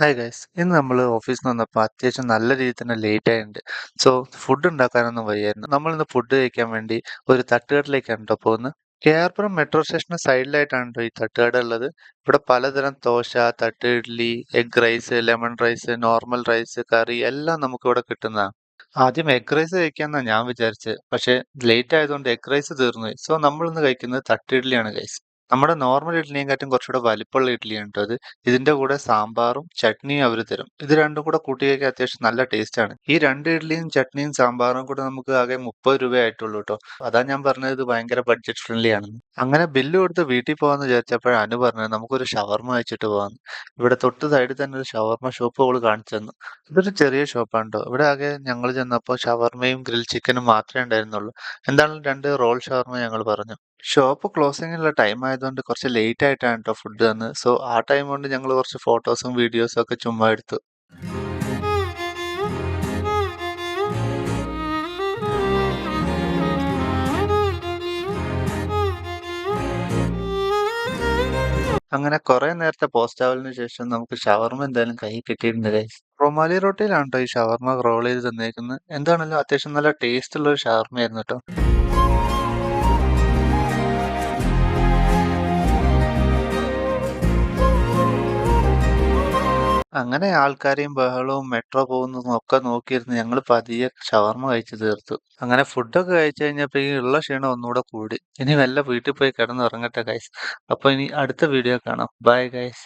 Hi guys ഇന്ന് നമ്മൾ ഓഫീസിൽ നിന്ന് വന്നപ്പോൾ അത്യാവശ്യം നല്ല രീതിയിൽ തന്നെ ലേറ്റ് ആയിട്ടുണ്ട്. സോ ഫുഡ് ഉണ്ടാക്കാനൊന്നും വയ്യായിരുന്നു. നമ്മൾ ഇന്ന് ഫുഡ് കഴിക്കാൻ വേണ്ടി ഒരു തട്ടുകടയിലേക്കാണ് കേട്ടോ പോകുന്നത്. കെആർപുരം മെട്രോ സ്റ്റേഷന് സൈഡിലായിട്ടാണ് കേട്ടോ ഈ തട്ടുകട ഉള്ളത്. ഇവിടെ പലതരം ദോശ, തട്ട് idli, egg rice, lemon rice, normal rice, curry എല്ലാം നമുക്ക് ഇവിടെ കിട്ടുന്നതാണ്. ആദ്യം എഗ് റൈസ് കഴിക്കാന്നാ ഞാൻ വിചാരിച്ചത്. പക്ഷെ ലേറ്റ് ആയതുകൊണ്ട് എഗ് റൈസ് തീർന്നുപോയി. സോ നമ്മൾ ഇന്ന് കഴിക്കുന്നത് തട്ട് ഇഡ്ഡലിയാണ് ഗൈസ്. നമ്മുടെ നോർമൽ ഇഡ്ഡലിയെക്കാട്ടും കുറച്ചുകൂടെ വലിപ്പമുള്ള ഇഡ്ഡലിയാണ് ട്ടോ ഇത്. ഇതിന്റെ കൂടെ സാമ്പാറും ചട്നിയും അവര് തരും. ഇത് രണ്ടും കൂടെ കൂട്ടി കഴിക്കാൻ അത്യാവശ്യം നല്ല ടേസ്റ്റ് ആണ്. ഈ 2 ഇഡ്ഡലിയും ചട്നിയും സാമ്പാറും കൂടെ നമുക്ക് ആകെ 30 രൂപയേ ആയിട്ടുള്ളൂ ട്ടോ. അതാ ഞാൻ പറഞ്ഞത് ഇത് ഭയങ്കര ബഡ്ജറ്റ് ഫ്രണ്ട്ലി ആണെന്ന്. അങ്ങനെ ബില്ല് കൊടുത്ത് വീട്ടിൽ പോകാന്ന് വിചാരിച്ചപ്പോഴാണ് അനു പറഞ്ഞത് നമുക്കൊരു ഷവർമ്മ കഴിച്ചിട്ട് പോകാന്ന്. ഇവിടെ തൊട്ട് സൈഡിൽ തന്നെ ഒരു ഷവർമ്മ ഷോപ്പ് അവള് കാണിച്ചു തന്നു. ഇതൊരു ചെറിയ ഷോപ്പാണ് ട്ടോ. ഇവിടെ ആകെ ഞങ്ങൾ ചെന്നപ്പോൾ ഷവർമ്മയും ഗ്രിൽ ചിക്കനും മാത്രമേ ഉണ്ടായിരുന്നുള്ളൂ. എന്തായാലും 2 റോൾ ഷവർമ്മ ഞങ്ങൾ പറഞ്ഞു. ഷോപ്പ് ക്ലോസിങ്ങിനുള്ള ടൈം ആയതുകൊണ്ട് കുറച്ച് ലേറ്റ് ആയിട്ടാണ് കേട്ടോ ഫുഡ് തന്നത്. സോ ആ ടൈം കൊണ്ട് ഞങ്ങൾ കുറച്ച് ഫോട്ടോസും വീഡിയോസും ഒക്കെ ചുമ്മാ എടുത്തു. അങ്ങനെ കുറെ നേരത്തെ പോസ്റ്റ് ആവലിന് ശേഷം നമുക്ക് ഷവർമ്മ എന്തായാലും കയ്യിൽ കിട്ടിയിട്ടുണ്ട് ഗൈസ്. റൊമാലി റൊട്ടിയിലാണ് ട്ടോ ഈ ഷവർമ്മ റോൾ ചെയ്ത് തന്നേക്കുന്നത്. എന്താണല്ലോ അത്യാവശ്യം നല്ല ടേസ്റ്റ് ഉള്ള ഒരു ഷവർമ്മ ആയിരുന്നു ട്ടോ. അങ്ങനെ ആൾക്കാരെയും ബഹളവും മെട്രോ പോകുന്നതും ഒക്കെ നോക്കിയിരുന്ന് ഞങ്ങൾ പതിയെ ഷവർമ്മ കഴിച്ച് തീർത്തു. അങ്ങനെ ഫുഡൊക്കെ കഴിച്ചു കഴിഞ്ഞപ്പോ ഈ ഉള്ള ക്ഷീണം ഒന്നുകൂടെ കൂടി. ഇനി മെല്ലെ വീട്ടിൽ പോയി കിടന്നുറങ്ങട്ടെ ഗൈസ്. അപ്പൊ ഇനി അടുത്ത വീഡിയോ കാണാം. Bye guys.